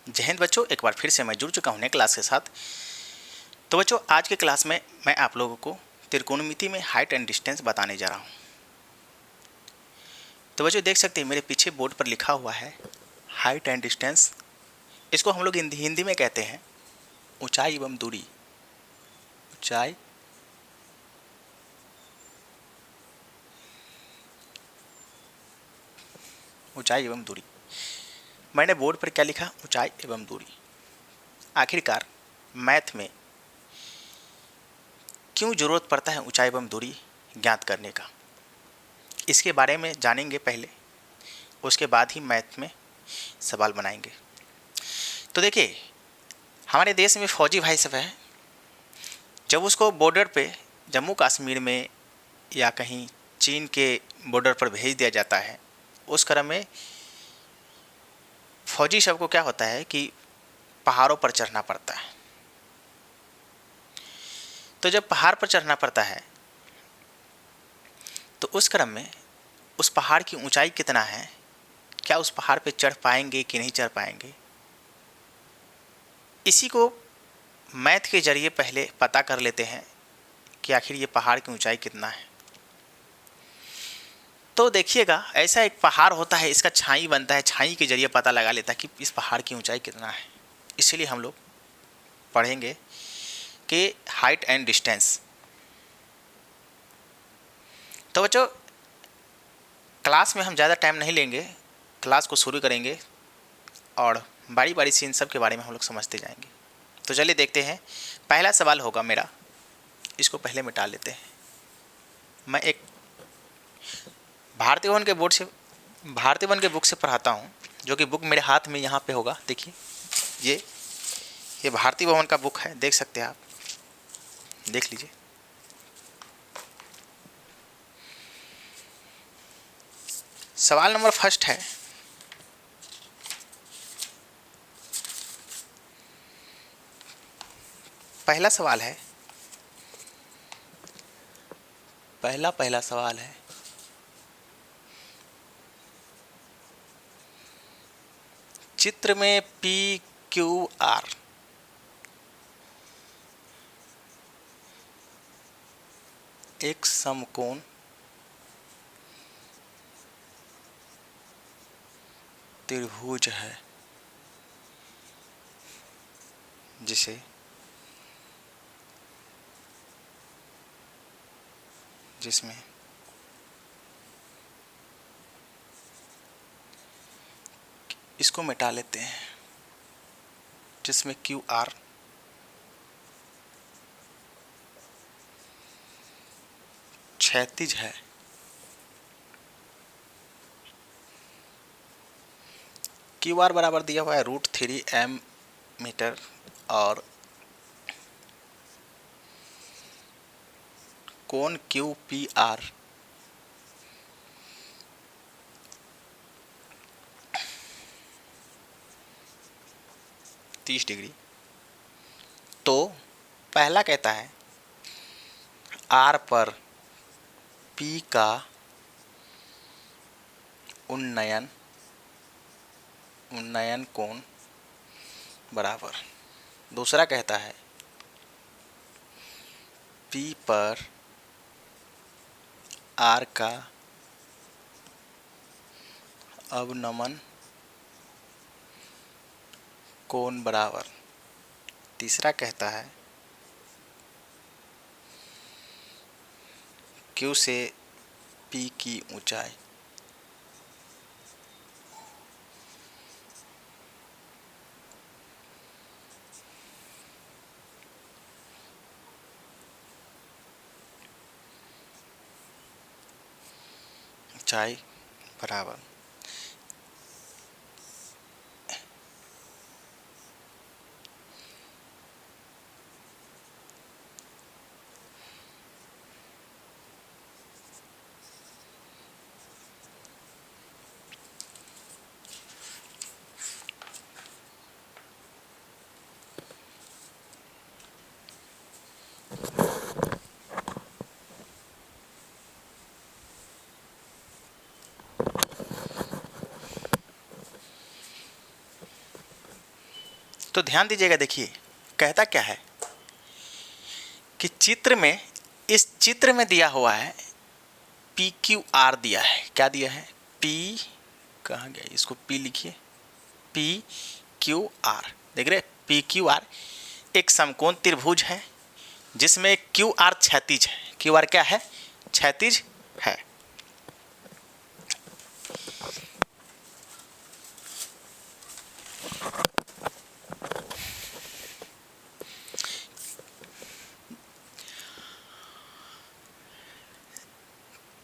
जय हिंद बच्चों, एक बार फिर से मैं जुड़ चुका हूँ नए क्लास के साथ। तो बच्चों, आज के क्लास में मैं आप लोगों को त्रिकोणमिति में हाइट एंड डिस्टेंस बताने जा रहा हूँ। तो बच्चों देख सकते हैं मेरे पीछे बोर्ड पर लिखा हुआ है हाइट एंड डिस्टेंस। इसको हम लोग हिंदी में कहते हैं ऊंचाई एवं दूरी। ऊंचाई ऊंचाई एवं दूरी। मैंने बोर्ड पर क्या लिखा? ऊंचाई एवं दूरी। आखिरकार मैथ में क्यों जरूरत पड़ता है ऊंचाई एवं दूरी ज्ञात करने का, इसके बारे में जानेंगे पहले, उसके बाद ही मैथ में सवाल बनाएंगे। तो देखिए, हमारे देश में फौजी भाई सब है, जब उसको बॉर्डर पे जम्मू कश्मीर में या कहीं चीन के बॉर्डर पर भेज दिया जाता है, उस क्रम में फौजी सबको क्या होता है कि पहाड़ों पर चढ़ना पड़ता है। तो जब पहाड़ पर चढ़ना पड़ता है तो उस क्रम में उस पहाड़ की ऊंचाई कितना है, क्या उस पहाड़ पे चढ़ पाएंगे कि नहीं चढ़ पाएंगे, इसी को मैथ के जरिए पहले पता कर लेते हैं कि आखिर ये पहाड़ की ऊंचाई कितना है। तो देखिएगा, ऐसा एक पहाड़ होता है, इसका छाई बनता है, छाई के जरिए पता लगा लेता है कि इस पहाड़ की ऊंचाई कितना है। इसलिए हम लोग पढ़ेंगे कि हाइट एंड डिस्टेंस। तो बच्चों, क्लास में हम ज़्यादा टाइम नहीं लेंगे, क्लास को शुरू करेंगे और बारी बारी से इन सब के बारे में हम लोग समझते जाएंगे। तो चलिए देखते हैं। पहला सवाल होगा मेरा, इसको पहले मिटा लेते हैं। मैं एक भारतीय वन के बोर्ड से, भारतीय वन के बुक से पढ़ाता हूँ, जो कि बुक मेरे हाथ में यहाँ पे होगा। देखिए, ये भारतीय भवन का बुक है, देख सकते हैं आप, देख लीजिए। सवाल नंबर फर्स्ट है, पहला सवाल है, पहला सवाल है, चित्र में पी क्यू आर एक समकोण त्रिभुज है जिसमें इसको मिटा लेते हैं, जिसमें क्यू आर क्षैतिज है, क्यू आर बराबर दिया हुआ है √3m मीटर और कोण क्यू पी आर 30 डिग्री। तो पहला कहता है आर पर पी का उन्नयन कोण बराबर, दूसरा कहता है पी पर आर का अवनमन कोण बराबर, तीसरा कहता है क्यू से पी की ऊंचाई। ऊंचाई बराबर, तो ध्यान दीजिएगा, देखिए कहता क्या है कि चित्र में, इस चित्र में दिया हुआ है पी क्यू आर दिया है। क्या दिया है? पी, कहाँ गया, इसको पी लिखिए, पी क्यू आर, देख रहे पी क्यू आर एक समकोण त्रिभुज है जिसमें क्यू आर क्षैतिज है। क्यू आर क्या है? क्षैतिज है।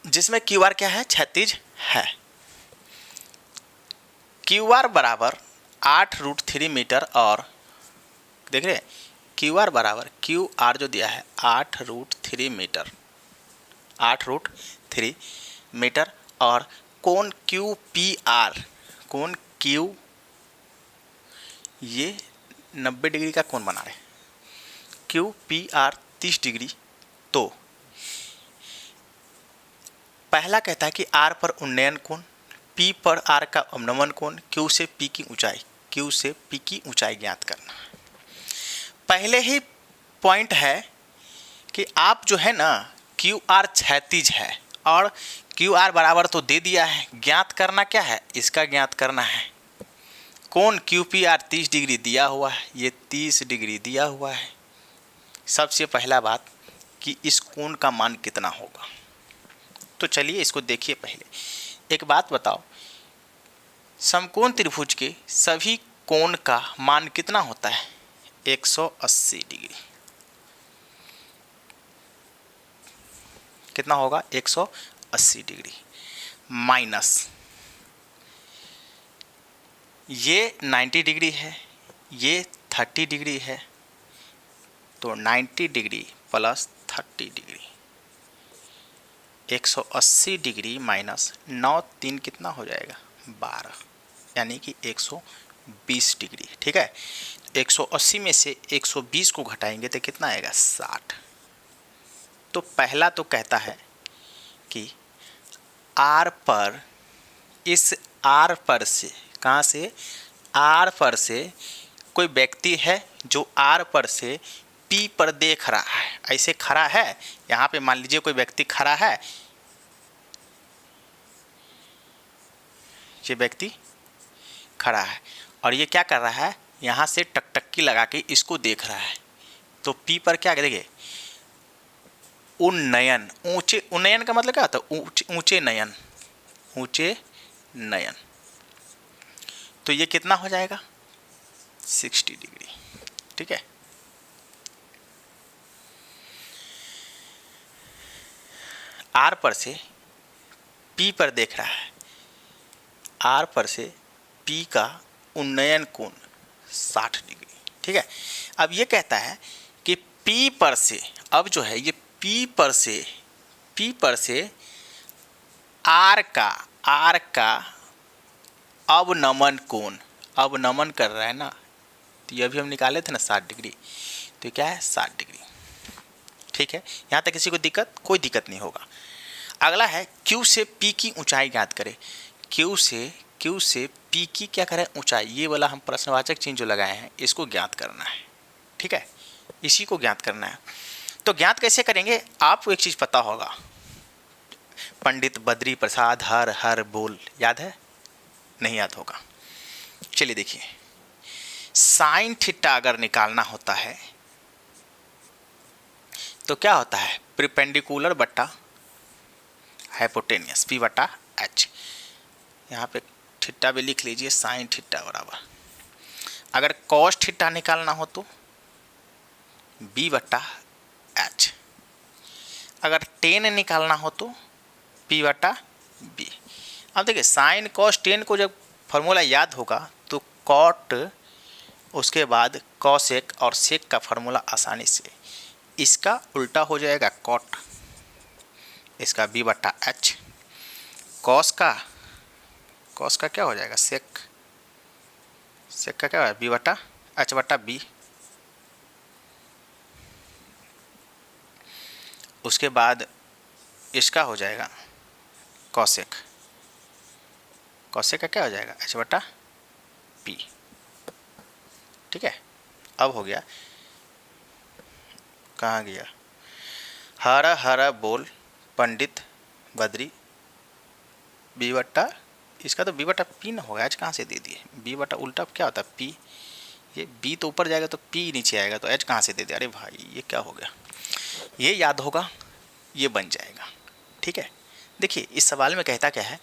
जिसमें क्यू आर क्या है? क्षैतिज है। क्यू आर बराबर 8√3 मीटर, और देख रहे क्यू आर बराबर, क्यू आर जो दिया है 8√3 मीटर, 8√3 मीटर, और कोण क्यू पी आर, कोण क्यू, ये 90 डिग्री का कोण बना रहे, क्यू पी आर 30 डिग्री। तो पहला कहता है कि आर पर उन्नयन कोण, पी पर आर का अवनमन कोण, क्यू से पी की ऊंचाई, क्यू से पी की ऊंचाई ज्ञात करना। पहले ही पॉइंट है कि आप जो है ना, क्यू आर क्षैतिज है और क्यू आर बराबर तो दे दिया है, ज्ञात करना क्या है? इसका ज्ञात करना है। कोण क्यू पी आर 30 डिग्री दिया हुआ है, ये 30 डिग्री दिया हुआ है। सबसे पहला बात कि इस कोण का मान कितना होगा। तो चलिए इसको देखिए। पहले एक बात बताओ, समकोण त्रिभुज के सभी कोण का मान कितना होता है? 180 डिग्री। कितना होगा? 180 डिग्री माइनस, ये 90 डिग्री है, ये 30 डिग्री है, तो 90 degree plus 30 degree, 180 degree minus 9 3 कितना हो जाएगा? 12, यानी कि 120 डिग्री। ठीक है, 180 में से 120 को घटाएंगे तो कितना आएगा? 60। तो पहला तो कहता है कि आर पर, इस आर पर से, कहाँ से? आर पर से कोई व्यक्ति है जो आर पर से पी पर देख रहा है, ऐसे खड़ा है। यहाँ पे मान लीजिए कोई व्यक्ति खड़ा है, ये व्यक्ति खड़ा है और ये क्या कर रहा है? यहाँ से टकटकी लगा के इसको देख रहा है। तो पी पर क्या करेंगे? उन्नयन, ऊंचे, उन्नयन का मतलब क्या होता है? ऊंचे नयन, ऊंचे नयन। तो ये कितना हो जाएगा? 60 डिग्री। ठीक है, आर पर से पी पर देख रहा है, आर पर से पी का उन्नयन कोण 60 डिग्री। ठीक है, अब ये कहता है कि पी पर से, अब जो है ये पी पर से आर का अवनमन कोण, अवनमन कर रहा है ना, तो ये अभी हम निकाले थे ना 60 डिग्री, तो क्या है? 60 डिग्री। ठीक है, यहाँ तक किसी को दिक्कत? कोई दिक्कत नहीं होगा। अगला है Q से P की ऊंचाई ज्ञात करें। Q से P की क्या करें? ऊंचाई। ये वाला हम प्रश्नवाचक चिन्ह जो लगाए हैं इसको ज्ञात करना है। ठीक है, इसी को ज्ञात करना है। तो ज्ञात कैसे करेंगे? आपको एक चीज़ पता होगा, पंडित बद्री प्रसाद हर हर बोल, याद है? नहीं याद होगा। चलिए देखिए, साइन थीटा अगर निकालना होता है तो क्या होता है? परपेंडिकुलर बट्टा हाइपोटेनियस, P बटा H। यहाँ पे थीटा भी लिख लीजिए, साइन थीटा बराबर। अगर कॉस थीटा निकालना हो तो B बटा H। अगर टेन निकालना हो तो P बटा B। अब देखिए, साइन कॉस टेन को जब फॉर्मूला याद होगा तो कॉट, उसके बाद कॉसेक और सेक का फॉर्मूला आसानी से, इसका उल्टा हो जाएगा कॉट, इसका B बटा H, कॉस का क्या हो जाएगा? सेक का क्या होगा? B बटा H बटा B। उसके बाद इसका हो जाएगा कॉसेक का क्या हो जाएगा? H बटा P। ठीक है। अब हो गया, कहाँ गया, हरा हरा बोल पंडित बद्री बी बट्टा, इसका तो बी बटा पी ना होगा, आज कहाँ से दे दिए, बी बटा उल्टा क्या होता है पी, ये बी तो ऊपर जाएगा तो पी नीचे आएगा, तो एच कहाँ से दे दिया, अरे भाई ये क्या हो गया, ये याद होगा, ये बन जाएगा। ठीक है, देखिए इस सवाल में कहता क्या है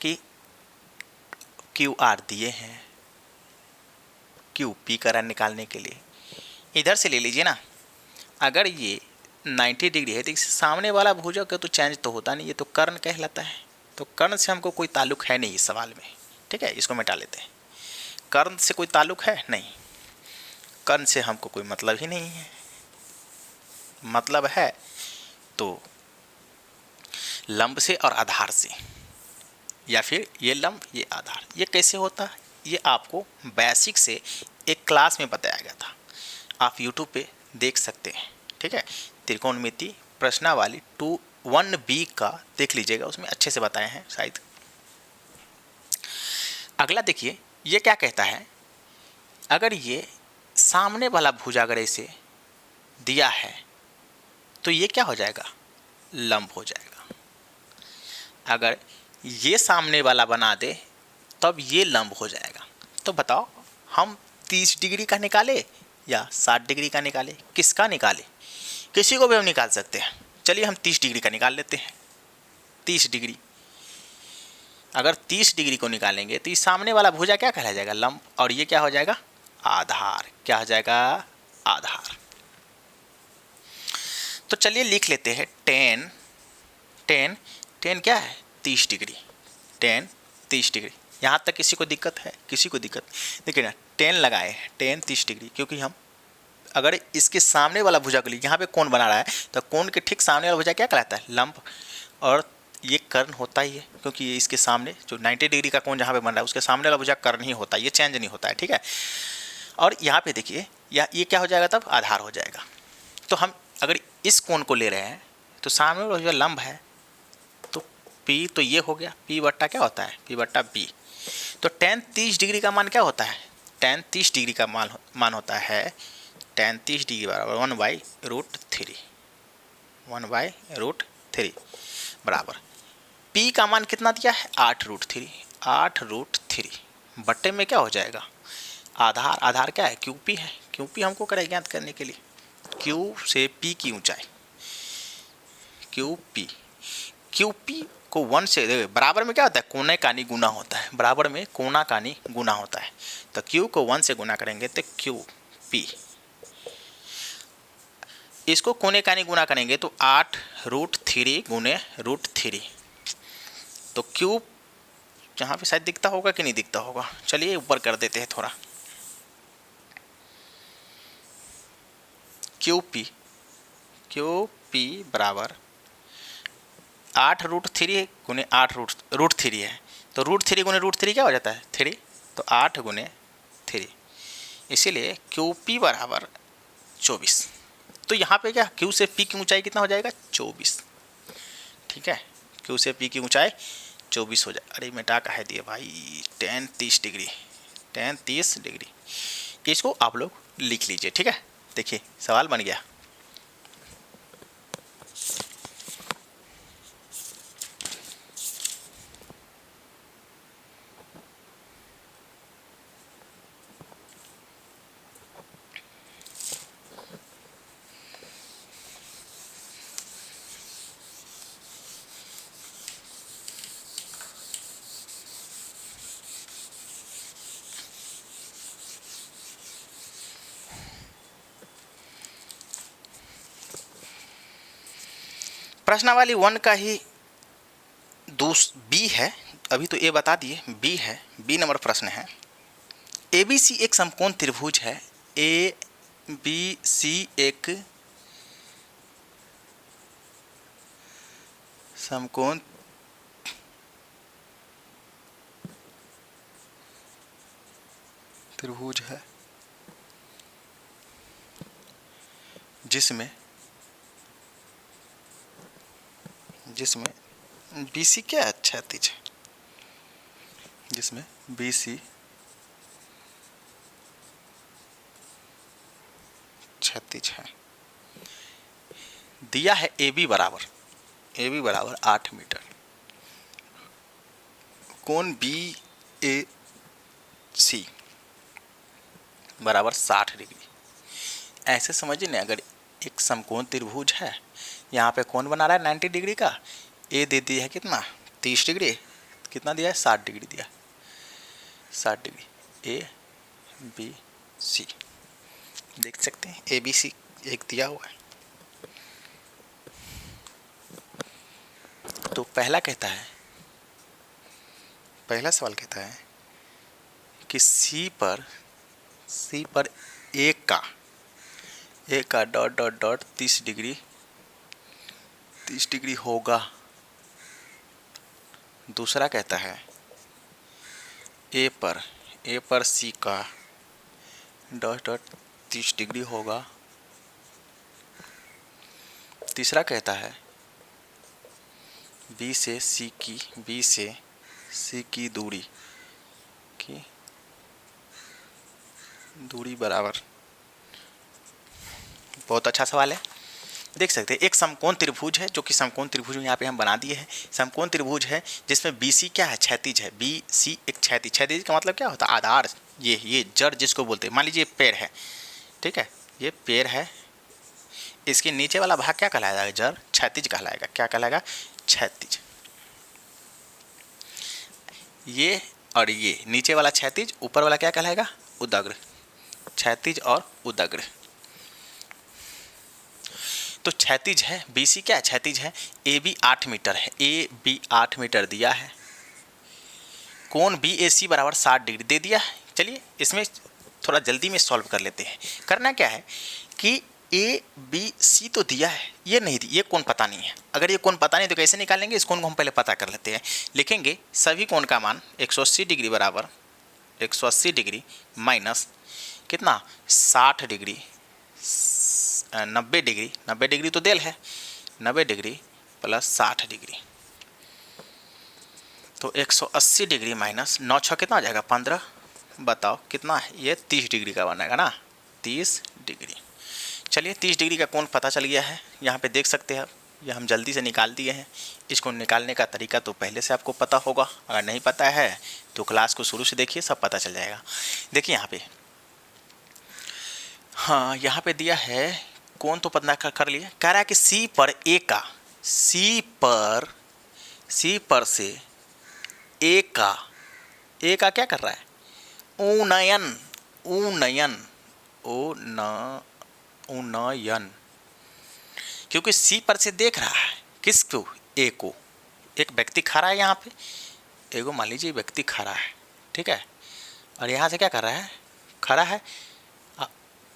कि क्यू आर दिए हैं, क्यू पी करण निकालने के लिए इधर से ले लीजिए ना, अगर ये 90 डिग्री है तो इससे सामने वाला भुजा का तो चेंज तो होता नहीं, ये तो कर्ण कहलाता है, तो कर्ण से हमको कोई ताल्लुक है नहीं इस सवाल में। ठीक है, इसको मिटा लेते हैं, कर्ण से कोई ताल्लुक है नहीं, कर्ण से हमको कोई मतलब ही नहीं है, मतलब है तो लंब से और आधार से, या फिर ये लंब ये आधार। ये कैसे होता है, ये आपको बेसिक से एक क्लास में बताया गया था, आप यूट्यूब पे देख सकते हैं। ठीक है, त्रिकोणमिति प्रश्नावली 1B का देख लीजिएगा, उसमें अच्छे से बताए हैं शायद। अगला देखिए, ये क्या कहता है, अगर ये सामने वाला भुजा अगर ऐसे दिया है तो ये क्या हो जाएगा, लंब हो जाएगा। अगर ये सामने वाला बना दे तब ये लंब हो जाएगा। तो बताओ हम 30 डिग्री का निकाले या 60 डिग्री का निकाले, किसका निकाले, किसी को भी हम निकाल सकते हैं। चलिए हम 30 डिग्री का निकाल लेते हैं। 30 डिग्री, अगर 30 डिग्री को निकालेंगे तो ये सामने वाला भुजा क्या कहला जाएगा, लंब, और ये क्या हो जाएगा, आधार। क्या हो जाएगा, आधार। तो चलिए लिख लेते हैं टेन क्या है, 30 डिग्री, टेन 30 डिग्री। यहाँ तक किसी को दिक्कत है, किसी को दिक्कत, देखिए ना 10 लगाए, 10 30 डिग्री, क्योंकि हम अगर इसके सामने वाला भुजा को लिए, यहाँ पे कोण बना रहा है तो कोण के ठीक सामने वाला भुजा क्या कहलाता है, लंब, और ये कर्ण होता ही है, क्योंकि ये इसके सामने जो 90 डिग्री का कोण जहाँ पे बन रहा है उसके सामने वाला भुजा कर्ण ही होता है, ये चेंज नहीं होता है। ठीक है, और यहाँ पे देखिए ये क्या हो जाएगा, तब आधार हो जाएगा। तो हम अगर इस कोण को ले रहे हैं तो सामने वाला भुजा लंब है, तो P तो ये हो गया, P बट्टा क्या होता है, P बट्टा B। तो tan 30 डिग्री का मान क्या होता है, tan 30 डिग्री का मान होता है, tan 30 डिग्री बराबर 1/√3, 1/√3 बराबर P का मान कितना दिया है, 8√3, 8√3 बट्टे में क्या हो जाएगा, आधार। आधार क्या है, QP है, QP हमको करे ज्ञात करने के लिए, Q से P की ऊंचाई, QP को 1 से बराबर में क्या होता है, कोने कानी गुना होता है, बराबर में कोना कानी गुना होता है, तो Q को 1 से गुना करेंगे तो QP, इसको कोने कानी गुना करेंगे तो 8√3 गुने √3, तो Q यहाँ पे शायद दिखता होगा कि नहीं दिखता होगा, चलिए ऊपर कर देते हैं थोड़ा, QP बराबर 8√3 गुने 8√3 है, तो √3 गुने √3 क्या हो जाता है, 3, तो 8 गुने 3, इसीलिए QP बराबर 24। तो यहाँ पे क्या, Q से P की ऊंचाई कितना हो जाएगा, 24। ठीक है, Q से P की ऊंचाई 24 हो जाए, अरे मिटा कह दिए भाई, tan 30 डिग्री, tan 30 डिग्री, इसको आप लोग लिख लीजिए। ठीक है, देखिए सवाल बन गया। प्रश्नावली 1 का ही B है, अभी तो A बता दिए, B है, B नंबर प्रश्न है, ABC एक समकोण त्रिभुज है, ABC एक समकोण त्रिभुज है जिसमें BC क्या है, क्षैतिज, जिसमें BC क्षैतिज है। दिया है ए बी बराबर 8 मीटर, कोण बी ए सी बराबर 60 डिग्री। ऐसे समझिए ना, अगर एक समकोण त्रिभुज है, यहाँ पे कोण बना रहा है 90 डिग्री का, ए दे दिया है कितना 30 डिग्री, कितना दिया है 60 डिग्री दिया है, 60 डिग्री ए बी सी देख सकते हैं, ए बी सी एक दिया हुआ है। तो पहला सवाल कहता है कि सी पर ए का डॉट डॉट डॉट 30 डिग्री होगा। दूसरा कहता है ए पर सी का डॉट डॉट 30 डिग्री होगा। तीसरा कहता है बी से सी की दूरी बराबर। बहुत अच्छा सवाल है। देख सकते हैं एक समकोण त्रिभुज है, जो कि समकोण त्रिभुज यहाँ पे हम बना दिए हैं। समकोण त्रिभुज है जिसमें BC क्या है, क्षैतिज है। BC एक क्षैतिज का मतलब क्या होता है, आधार, ये जड़ जिसको बोलते हैं। मान लीजिए पैर है, ठीक है, ये पैर है, इसके नीचे वाला भाग क्या कहलाएगा, जड़ क्षैतिज कहलाएगा। क्या कहलाएगा, क्षैतिज। ये और ये नीचे वाला क्षैतिज, ऊपर वाला क्या कहलाएगा, उदग्र। क्षैतिज और उदग्र। तो क्षैतिज है, BC क्या है, क्षैतिज है। AB 8 मीटर है, AB 8 मीटर दिया है। कोण BAC बराबर 60 डिग्री दे दिया है। चलिए इसमें थोड़ा जल्दी में सॉल्व कर लेते हैं। करना क्या है कि ABC तो दिया है, ये नहीं दी, ये कोण पता नहीं है। अगर ये कोण पता नहीं तो कैसे निकालेंगे, इस कोण को हम पहले पता कर लेते हैं। लिखेंगे सभी कोण का मान 180 डिग्री बराबर 180 डिग्री माइनस कितना 60 डिग्री 90 डिग्री तो देल है, 90 डिग्री प्लस 60 डिग्री, तो 180 डिग्री माइनस 9 6 कितना हो जाएगा 15। बताओ कितना है, ये 30 डिग्री का बनेगा ना, 30 डिग्री। चलिए 30 डिग्री का कोण पता चल गया है, यहाँ पे देख सकते हैं। ये हम जल्दी से निकाल दिए हैं। इसको निकालने का तरीका तो पहले से आपको पता होगा, अगर नहीं पता है तो क्लास को शुरू से देखिए, सब पता चल जाएगा। देखिए यहाँ पे, हाँ यहाँ पे दिया है कोण तो पता कर लिए। कह रहा है कि सी पर से ए का क्या कर रहा है, उन्नयन, क्योंकि सी पर से देख रहा है किसको, ए को। एक व्यक्ति खड़ा है यहाँ पे, एगो मान लीजिए व्यक्ति खड़ा है, ठीक है, और यहाँ से क्या कर रहा है, खड़ा है,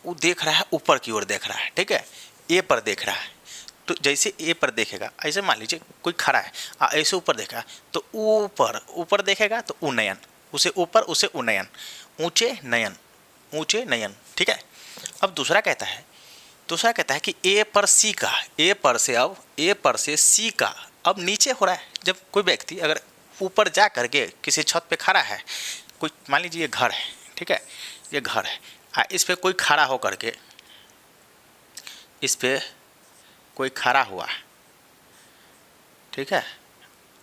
वो देख रहा है ऊपर की ओर देख रहा है, ठीक है, ए पर देख रहा है। तो जैसे ए पर देखेगा, ऐसे मान लीजिए कोई खड़ा है, ऐसे ऊपर देखा तो ऊपर देखेगा तो उन्नयन, उसे ऊपर उसे उन्नयन, ऊंचे नयन, ठीक है। अब दूसरा कहता है कि ए पर से सी का अब नीचे हो रहा है। जब कोई व्यक्ति अगर ऊपर जा करके किसी छत पे खड़ा है, कोई मान लीजिए ये घर है, ठीक है, ये घर है, इस पे कोई खड़ा हो करके, इस पे कोई खड़ा हुआ है, ठीक है।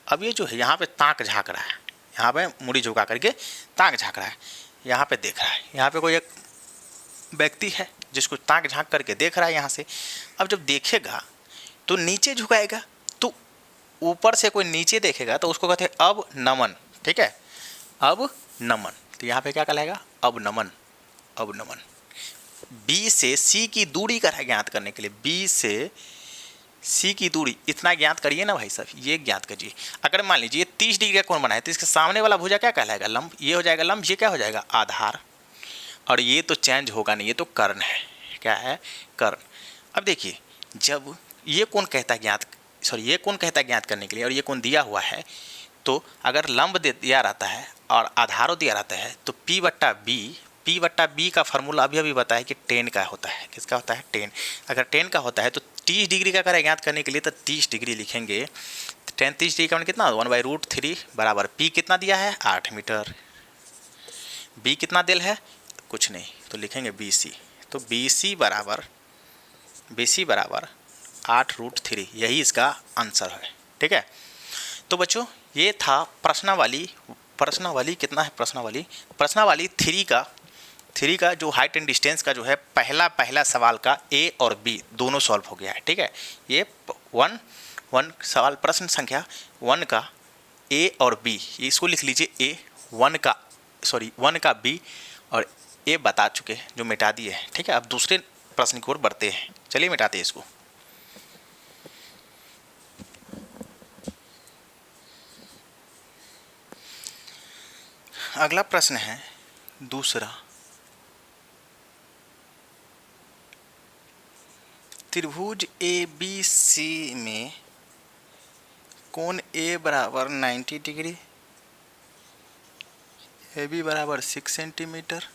अब ये जो है यहाँ पे ताक झाँक रहा है, यहाँ पे मुड़ी झुका करके ताक झाँक रहा है, यहाँ पे देख रहा है, यहाँ पे कोई एक व्यक्ति है जिसको ताक झाँक करके देख रहा है यहाँ से। अब जब देखेगा तो नीचे झुकाएगा, तो ऊपर से कोई नीचे देखेगा तो उसको कहते हैं अब नमन, ठीक है, अब नमन। तो यहाँ पे क्या कहलाएगा, अब नमन। बी से सी की दूरी का है ज्ञात करने के लिए, बी से सी की दूरी इतना ज्ञात करिए ना भाई साहब, ये ज्ञात करिए। अगर मान लीजिए 30 डिग्री का कोण बना है तो इसके सामने वाला भुजा क्या कहलाएगा, लंब, ये हो जाएगा लंब, ये क्या हो जाएगा आधार, और ये तो चेंज होगा नहीं, ये तो कर्ण है। क्या है, कर्ण। अब देखिए जब ये कोण कहता है ये कोण कहता है ज्ञात करने के लिए, और ये कोण दिया हुआ है, तो अगर लंब दिया रहता है और आधारो दिया रहता है तो P बट्टा बी का फार्मूला अभी बताया कि टेन का होता है। किसका होता है, टेन। अगर टेन का होता है तो 30 डिग्री का करें ज्ञात करने के लिए तो 30 डिग्री लिखेंगे। 30 डिग्री का कितना, 1/√3 बराबर P कितना दिया है 8 मीटर, B कितना दिल है कुछ नहीं, तो लिखेंगे BC। तो BC बराबर BC बराबर 8√3, यही इसका आंसर है। ठीक है, तो बच्चों ये था प्रश्नावली कितना है, प्रश्नावली 3 का जो हाइट एंड डिस्टेंस का जो है पहला सवाल का A और B दोनों सॉल्व हो गया है। ठीक है, ये वन सवाल प्रश्न संख्या 1 का A और B, इसको लिख लीजिए A, 1 का B और A बता चुके हैं, जो मिटा दिए हैं। ठीक है, अब दूसरे प्रश्न की ओर बढ़ते हैं, चलिए मिटाते हैं इसको। अगला प्रश्न है दूसरा, त्रिभुज ABC में कोण A बराबर 90 डिग्री, AB बराबर 6 सेंटीमीटर,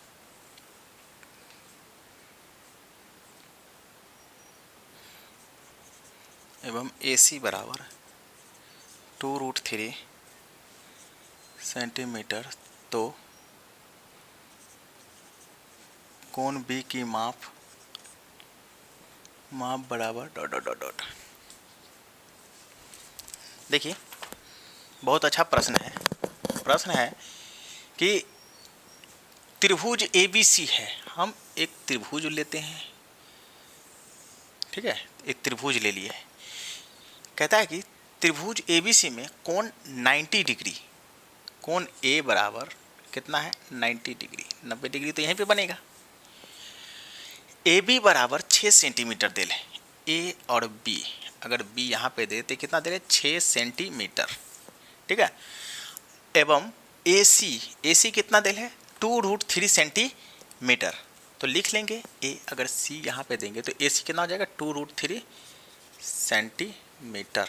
एवं AC बराबर 2√3 सेंटीमीटर, तो कोण B की माप बराबर डॉट डॉट डॉट डॉट। देखिए बहुत अच्छा प्रश्न है कि त्रिभुज ABC है, हम एक त्रिभुज लेते हैं। ठीक है, एक त्रिभुज ले लिए, कहता है कि त्रिभुज ABC में कोण 90 डिग्री, कोण A बराबर कितना है 90 डिग्री, 90 डिग्री तो यहीं पे बनेगा। AB बराबर 6 सेंटीमीटर दे लें, A और B, अगर B यहाँ पे दे तो कितना दे रहे 6 सेंटीमीटर। ठीक है, एवं AC कितना दे लें 2√3 सेंटीमीटर, तो लिख लेंगे A, अगर C यहाँ पे देंगे तो AC कितना हो जाएगा 2√3 सेंटीमीटर।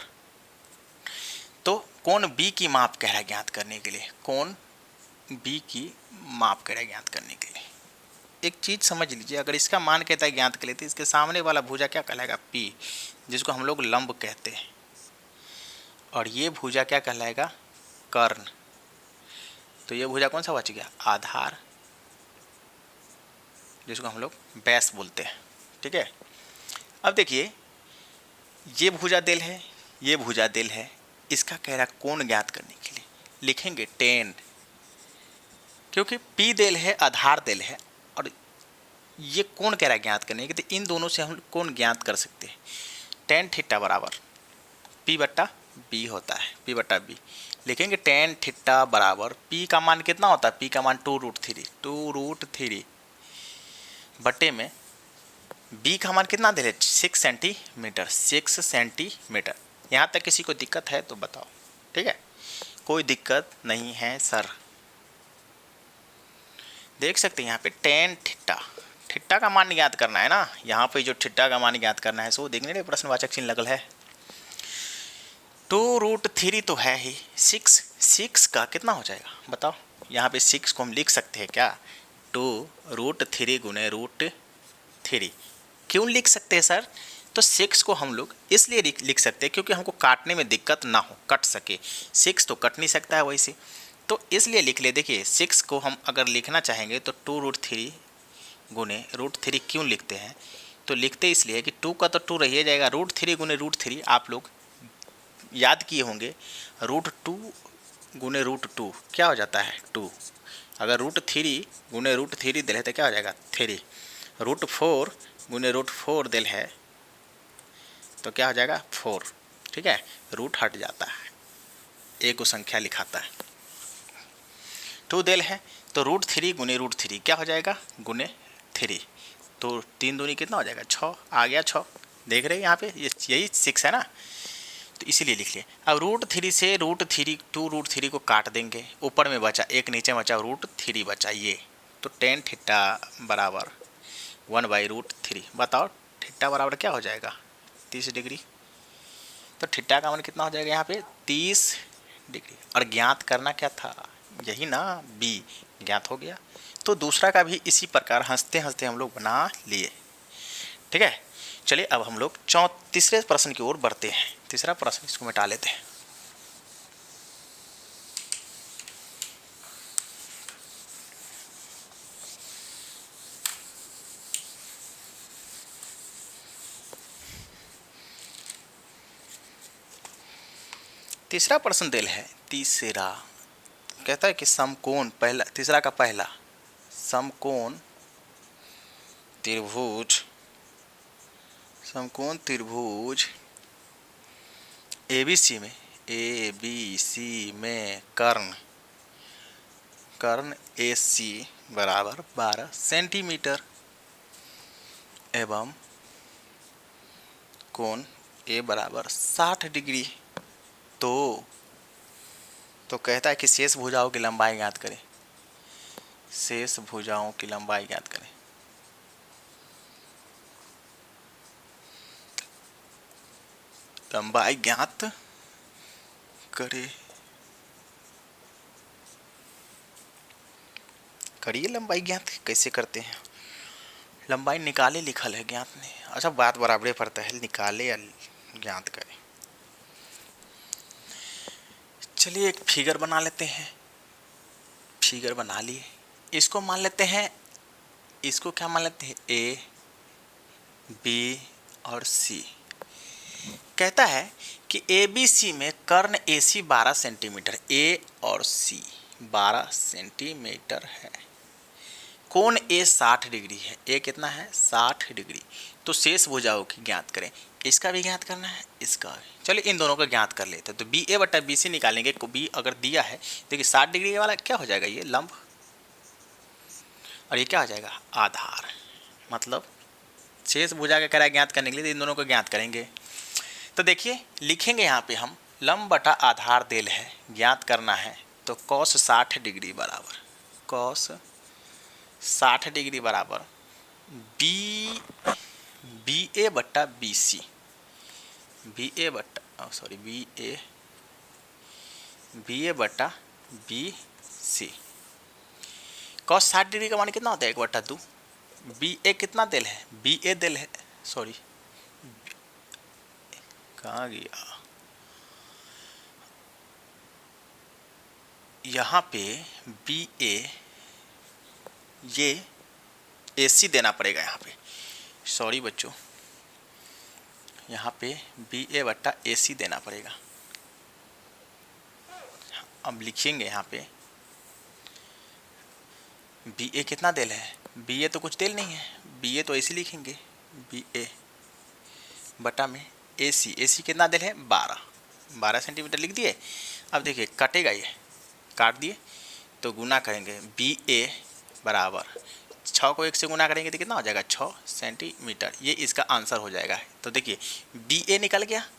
तो कोण B की माप कह रहा है ज्ञात करने के लिए, कोण B की माप कह रहा है ज्ञात करने के लिए। एक चीज़ समझ लीजिए, अगर इसका मान कहता है ज्ञात कर लेते, इसके सामने वाला भुजा क्या कहलाएगा P, जिसको हम लोग लंब कहते हैं, और ये भुजा क्या कहलाएगा कर्ण। तो ये भुजा कौन सा बच गया आधार, जिसको हम लोग बैस बोलते हैं। ठीक है, अब देखिए ये भुजा दिल है, ये भुजा दिल है, इसका कह रहा कोण ज्ञात करने के लिए लिखेंगे tan, क्योंकि P दिल है आधार दिल है और ये कोण कह रहा है ज्ञात करने के, तो इन दोनों से हम कोण ज्ञात कर सकते हैं। tan थीटा बराबर P/B होता है, P/B लिखेंगे। tan थीटा बराबर P का मान कितना होता है, P का मान 2√3 बटे में B का मान कितना दे रहे 6 सेंटीमीटर। यहाँ तक किसी को दिक्कत है तो बताओ। ठीक है, कोई दिक्कत नहीं है सर, देख सकते हैं यहाँ पे tan थीटा का मान ज्ञात करना है ना, यहाँ पे जो थीटा का मान ज्ञात करना है, सो देखने के प्रश्नवाचक चिन्ह लगल है। 2√3 तो है ही, 6 का कितना हो जाएगा बताओ, यहाँ पे 6 को हम लिख सकते हैं क्या 2√3 गुने √3, क्यों लिख सकते हैं सर, तो 6 को हम लोग इसलिए लिख सकते हैं क्योंकि हमको काटने में दिक्कत ना हो, कट सके। 6 तो कट नहीं सकता है वैसे, तो इसलिए लिख ले। देखिए 6 को हम अगर लिखना चाहेंगे तो 2√3 गुने √3 क्यों लिखते हैं, तो लिखते इसलिए कि 2 का तो 2 रह जाएगा, √3 गुने √3 आप लोग याद किए होंगे, √2 गुने √2 क्या हो जाता है 2, अगर √3 गुने √3 दिल है तो क्या हो जाएगा 3, √4 गुने √4 दिल है तो क्या हो जाएगा 4। ठीक है, रूट हट जाता है, एक को संख्या लिखाता है, 2 दिल है तो √3 गुने √3 क्या हो जाएगा गुने 3, तो 3 दूनी कितना हो जाएगा 6, आ गया 6। देख रहे हैं यहाँ पे यही 6 है ना, तो इसीलिए लिख लिए। अब √3 से √3 को काट देंगे, ऊपर में बचा एक, नीचे बचा √3 बचा ये, तो tan थीटा बराबर 1/√3। बताओ थीटा बराबर क्या हो जाएगा 30 डिग्री, तो थीटा का मान कितना हो जाएगा यहाँ पे 30 डिग्री। और ज्ञात करना क्या था यही ना, B ज्ञात हो गया। तो दूसरा का भी इसी प्रकार हंसते हंसते हम लोग बना लिए। ठीक है, चलिए अब हम लोग तीसरे प्रश्न की ओर बढ़ते हैं। तीसरा प्रश्न इसको मिटा लेते हैं। तीसरा प्रश्न दिल है, तीसरा कहता है कि समकोण पहला, तीसरा का पहला समकोण त्रिभुज, समकोण त्रिभुज ABC में कर्ण AC बराबर 12 सेंटीमीटर एवं कोण A बराबर 60 डिग्री। तो कहता है कि शेष भुजाओं की लंबाई ज्ञात करें। शेष भुजाओं की लंबाई ज्ञात करें। लंबाई ज्ञात करें, करिए लंबाई ज्ञात। कैसे करते हैं? लंबाई निकाले लिखल है, ज्ञात नहीं। अच्छा, बात बराबरे पड़ता है, निकाले या ज्ञात करें। चलिए एक फिगर बना लेते हैं। फिगर बना लिए, इसको मान लेते हैं, इसको क्या मान लेते हैं? A, B और C। कहता है कि ABC में कर्ण AC 12 सेंटीमीटर, A और C 12 सेंटीमीटर है। कोण A 60 डिग्री है। A कितना है? 60 डिग्री। तो शेष भुजाओं की ज्ञात करें। इसका भी ज्ञात करना है, इसका भी। चलिए इन दोनों का ज्ञात कर लेते हैं। तो BA बटा BC निकालेंगे। B अगर दिया है, देखिए 60 डिग्री वाला क्या हो जाएगा? ये लंब, और ये क्या हो जाएगा? आधार। मतलब शेष भुजा का किराया ज्ञात करने के लिए इन दोनों को ज्ञात करेंगे। तो देखिए लिखेंगे यहाँ पे हम, लंब बटा आधार देल है, ज्ञात करना है। तो cos 60 डिग्री बराबर, cos 60 डिग्री बराबर BA बट्टा BC, BA बट्टा BC। cos 60 डिग्री का मान कितना होता है? 1/2। BA कितना दिल है? BA दिल है, सॉरी कहाँ गया, यहाँ पे BA, ये AC देना पड़ेगा यहाँ पे, सॉरी बच्चों, यहाँ पे BA बट्टा AC देना पड़ेगा। अब लिखेंगे यहाँ पे BA कितना दिल है? BA तो कुछ दिल नहीं है, BA तो ऐसे लिखेंगे, BA बटा में AC कितना दिल है? 12 सेंटीमीटर लिख दिए। अब देखिए कटेगा, ये काट दिए तो गुना करेंगे, BA बराबर 6 को 1 से गुना करेंगे तो कितना हो जाएगा? 6 सेंटीमीटर। ये इसका आंसर हो जाएगा। तो देखिए BA निकल गया,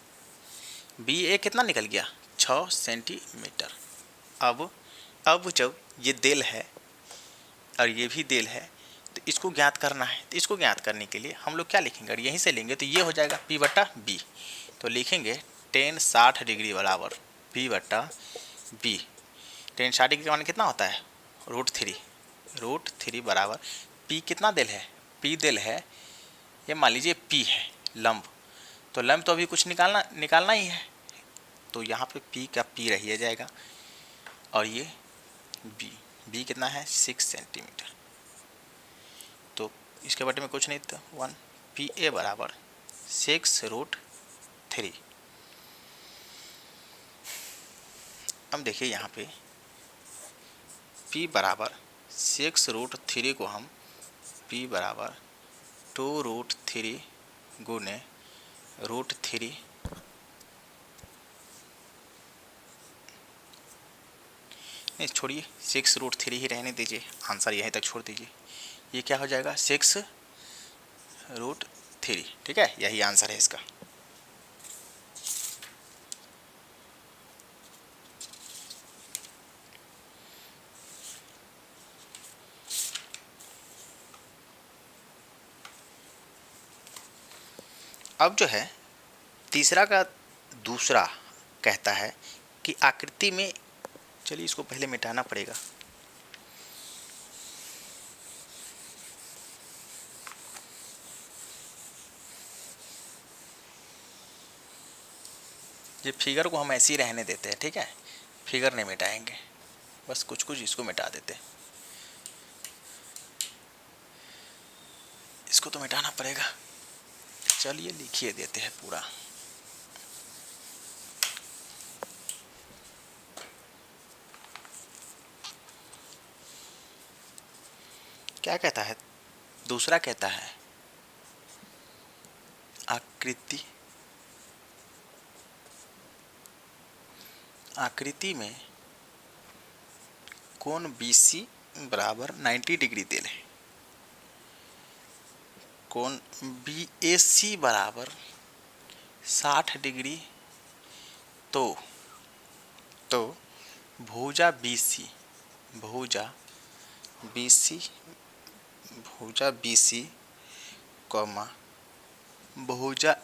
BA कितना निकल गया? 6 सेंटीमीटर। अब जब ये दिल है और ये भी दिल है, तो इसको ज्ञात करना है। तो इसको ज्ञात करने के लिए हम लोग क्या लिखेंगे? और यहीं से लेंगे तो ये हो जाएगा P बट्टा B। तो लिखेंगे tan 60 डिग्री बराबर P बट्टा B। tan 60 डिग्री का मान कितना होता है? √3 बराबर P कितना दिल है? P दिल है, ये मान लीजिए P है लंब। तो लंब तो अभी कुछ निकालना ही है, तो यहाँ पे P का P रह जाएगा, और ये B कितना है? 6 सेंटीमीटर। तो इसके बटे में कुछ नहीं, तो 1 PA बराबर 6√3। अब देखिए यहाँ पे P बराबर 6√3 को हम P बराबर 2√3 गुने √3, नहीं छोड़िए, 6√3 ही रहने दीजिए, आंसर यहीं तक छोड़ दीजिए। ये क्या हो जाएगा? 6√3। ठीक है, यही आंसर है इसका। अब जो है तीसरा का दूसरा कहता है कि आकृति में, चलिए इसको पहले मिटाना पड़ेगा। ये फिगर को हम ऐसे ही रहने देते हैं, ठीक है, फिगर नहीं मिटाएंगे, बस कुछ कुछ इसको मिटा देते हैं। इसको तो मिटाना पड़ेगा। चलिए लिखिए देते हैं पूरा। क्या कहता है, दूसरा कहता है आकृति में कोण BC बराबर 90 डिग्री दे लें, कोण BAC बराबर 60 डिग्री, तो भुजा BC कॉमा भुजा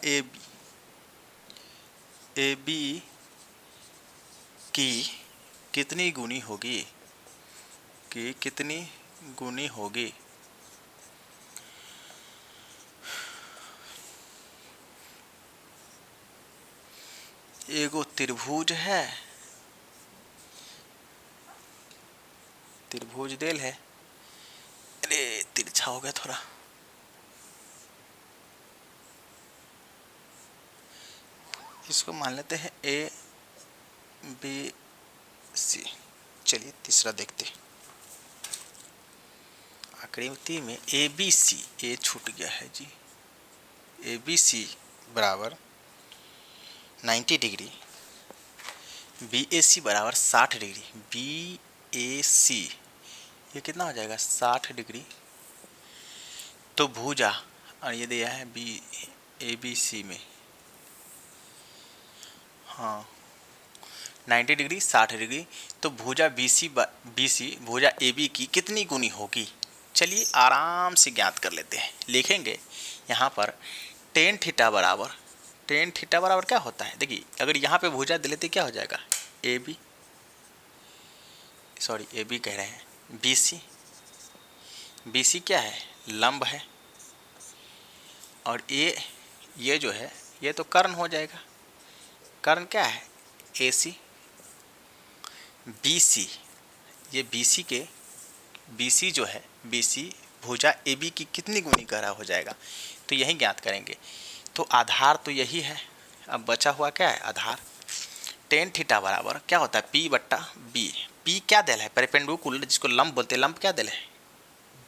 AB की कितनी गुनी होगी, एगो त्रिभुज है, त्रिभुज देल है, अरे तिरछा हो गया थोड़ा, इसको मान लेते हैं ABC। चलिए तीसरा देखते हैं। आकृति में ABC, ए छूट गया है जी, ABC बराबर 90 डिग्री, BAC बराबर 60 डिग्री, BAC ये कितना हो जाएगा 60 डिग्री, तो भुजा, और ये दिया है ABC में, हाँ 90 डिग्री 60 डिग्री, तो भुजा BC भुजा AB की कितनी गुनी होगी। चलिए आराम से ज्ञात कर लेते हैं। लिखेंगे यहाँ पर टेन थीटा बराबर क्या होता है, देखिए अगर यहाँ पे भुजा दे लेते क्या हो जाएगा, AB कह रहे हैं, BC क्या है, लंब है, और ये जो है ये तो कर्ण हो जाएगा, कर्ण क्या है AC, BC ये BC जो है BC भुजा AB की कितनी गुनी गहरा हो जाएगा, तो यही ज्ञात करेंगे। तो आधार तो यही है, अब बचा हुआ क्या है आधार, टेन थीटा बराबर क्या होता है P/B, P क्या दिल है, परपेंडिकुलर जिसको लंब बोलते हैं, लंब क्या दिल है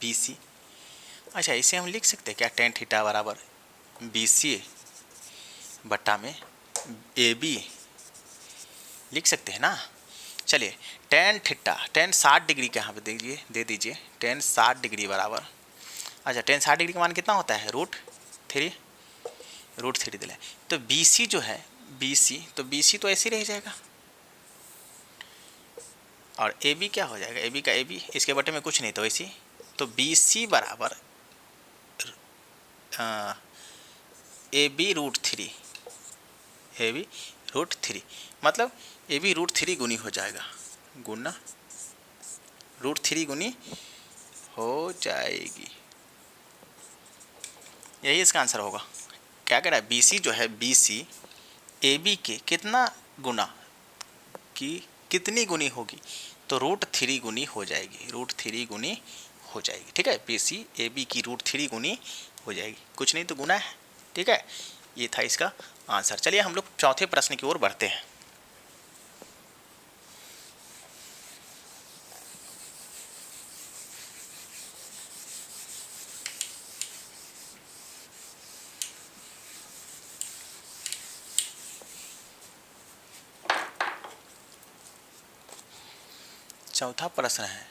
BC। अच्छा इसे हम लिख सकते हैं क्या, टेन थीटा बराबर BC बट्टा में AB लिख सकते हैं ना। चलिए टेन 60 डिग्री के यहाँ पे दे दीजिए, टेन 60 डिग्री बराबर, अच्छा टेन 60 डिग्री का मान कितना होता है, √3 दिला है, तो BC जो है तो BC तो ऐसे ही रह जाएगा, और AB क्या हो जाएगा, AB का AB इसके बटे में कुछ नहीं तो ऐसी, तो BC बराबर AB √3 मतलब AB √3 गुनी हो जाएगा, गुना √3 गुनी हो जाएगी, यही इसका आंसर होगा। क्या कह रहा है, BC जो है BC AB के कितना गुना की कितनी गुनी होगी, तो √3 गुनी हो जाएगी, √3 गुनी हो जाएगी, ठीक है, BC AB की √3 गुनी हो जाएगी, कुछ नहीं तो गुना है, ठीक है, ये था इसका आंसर। चलिए हम लोग चौथे प्रश्न की ओर बढ़ते हैं। चौथा प्रश्न है,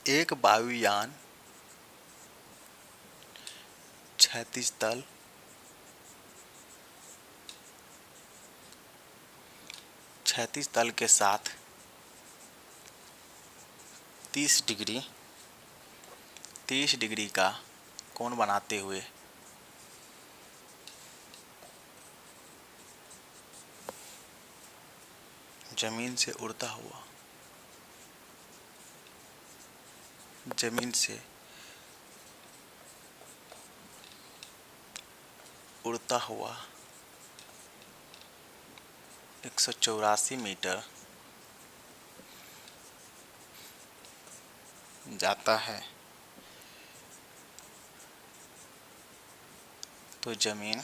एक वायुयान क्षैतिज तल के साथ 30 डिग्री का कोण बनाते हुए जमीन से उड़ता हुआ 184 मीटर जाता है, तो जमीन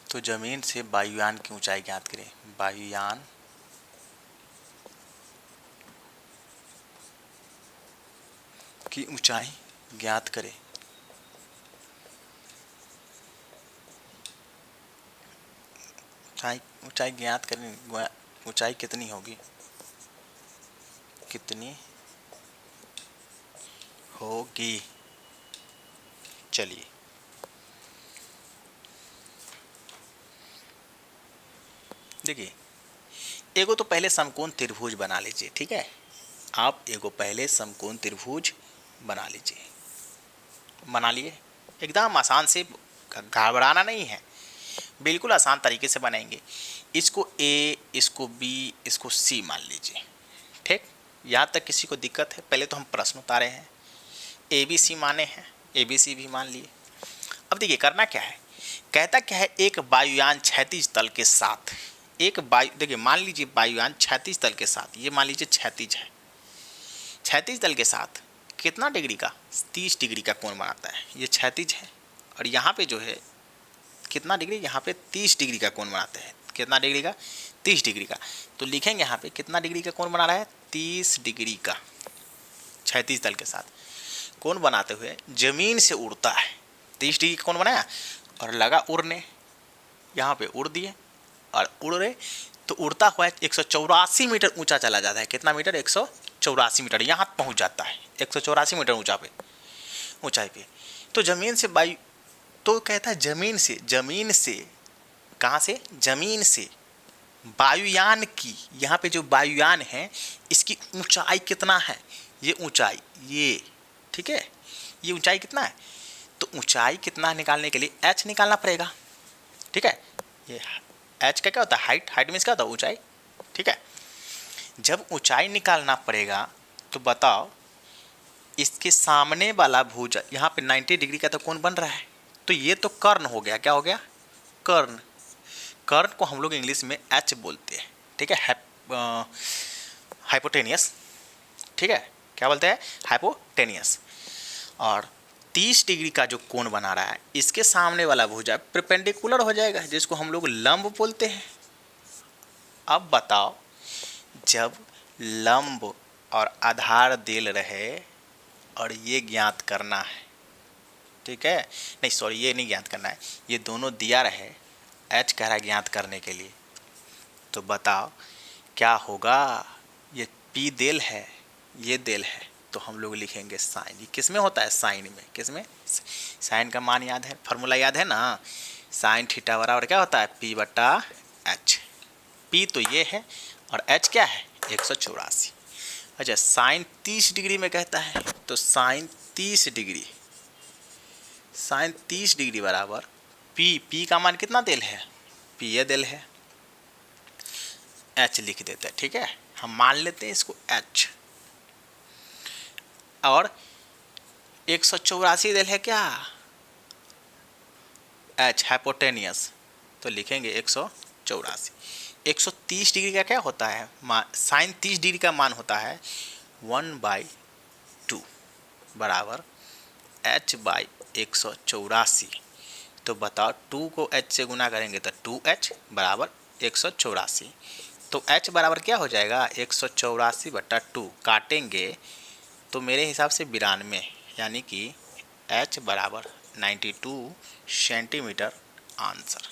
तो जमीन से वायुयान की ऊंचाई ज्ञात करें। वायुयान की ऊंचाई ज्ञात करें। ऊंचाई ज्ञात करें। ऊंचाई कितनी होगी, कितनी होगी। चलिए देखिए, एगो तो पहले समकोण त्रिभुज बना लीजिए। ठीक है, आप एगो पहले समकोण त्रिभुज बना लीजिए। बना लिए, एकदम आसान से, घबराना नहीं है, बिल्कुल आसान तरीके से बनाएंगे। इसको ए, इसको बी, इसको सी मान लीजिए। ठीक, यहाँ तक किसी को दिक्कत है? पहले तो हम प्रश्न उतारे हैं, ए बी सी माने हैं, ए बी सी भी मान लिए। अब देखिए करना क्या है, कहता क्या है, एक वायुयान क्षैतिज तल के साथ, एक वायु, देखिए मान लीजिए वायुयान क्षैतिज तल के साथ, ये मान लीजिए क्षैतिज है, क्षैतिज तल के साथ कितना डिग्री का, 30 डिग्री का कोण बनाता है। ये क्षैतिज है और यहाँ पे जो है कितना डिग्री, यहाँ पे 30 डिग्री का कोण बनाते हैं। कितना डिग्री का, 30 डिग्री का। तो लिखेंगे यहाँ पे कितना डिग्री का कोण बना रहा है, 30 डिग्री का क्षैतिज तल के साथ कोण बनाते हुए जमीन से उड़ता है। 30 डिग्री का कोण बनाया और लगा उड़ने, यहाँ पे उड़ दिए और उड़ रहे, तो उड़ता हुआ 184 मीटर ऊंचा चला जाता है। कितना मीटर, 184 मीटर, यहाँ पहुँच जाता है 184 मीटर ऊंचाई पे। तो जमीन से वायु, तो कहता है जमीन से कहाँ से, जमीन से वायुयान की, यहाँ पे जो वायुयान है इसकी ऊंचाई कितना है, ये ऊंचाई, ये ठीक है, ये ऊंचाई कितना है। तो ऊंचाई कितना निकालने के लिए h निकालना पड़ेगा। ठीक है, ये h का क्या होता है, हाइट मीन्स क्या होता है, ऊंचाई। ठीक है, जब ऊंचाई निकालना पड़ेगा तो बताओ, इसके सामने वाला भुजा, यहाँ पे 90 डिग्री का तो कोण बन रहा है, तो ये तो कर्ण हो गया। क्या हो गया, कर्ण। कर्ण को हम लोग इंग्लिश में एच बोलते हैं। ठीक है, हाइपोटेनियस। ठीक है, क्या बोलते हैं, हाइपोटेनियस। और 30 डिग्री का जो कोण बना रहा है, इसके सामने वाला भुजा परपेंडिकुलर हो जाएगा, जिसको हम लोग लंब बोलते हैं। अब बताओ, जब लंब और आधार देल रहे और ये ज्ञात करना है, ठीक है, नहीं सॉरी, ये नहीं ज्ञात करना है, ये दोनों दिया रहे, h कह रहा है ज्ञात करने के लिए, तो बताओ क्या होगा। ये p देल है, ये देल है, तो हम लोग लिखेंगे साइन। ये किस में होता है, साइन में। किस में, साइन का मान याद है, फॉर्मूला याद है ना, साइन थीटा बराबर क्या होता है, p बटा h। p तो ये है और h क्या है, 184। अच्छा, साइन 30 डिग्री में कहता है, तो साइन 30 डिग्री बराबर p का मान कितना देल है, p ये देल है, h लिख देते हैं। ठीक है, हम मान लेते हैं इसको h, और 184 देल है क्या, h हाइपोटेनियस, तो लिखेंगे 184। 130 डिग्री का क्या होता है, साइन 30 डिग्री का मान होता है 1/2 बराबर h बाई 184। तो बताओ 2 को h से गुना करेंगे तो 2h बराबर 184। तो h बराबर क्या हो जाएगा, 184 बटा 2, काटेंगे तो मेरे हिसाब से 92, यानी कि h बराबर 92 सेंटीमीटर आंसर।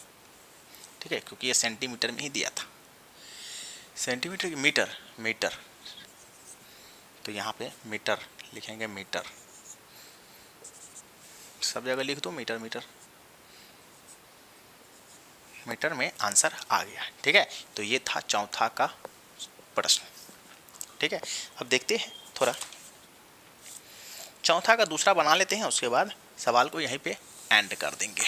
ठीक है, क्योंकि ये सेंटीमीटर में ही दिया था, सेंटीमीटर की मीटर, तो यहाँ पे मीटर लिखेंगे, मीटर सब जगह लिख दो, मीटर में आंसर आ गया। ठीक है, तो ये था चौथा का प्रश्न। ठीक है, अब देखते हैं थोड़ा चौथा का दूसरा बना लेते हैं, उसके बाद सवाल को यहीं पे एंड कर देंगे।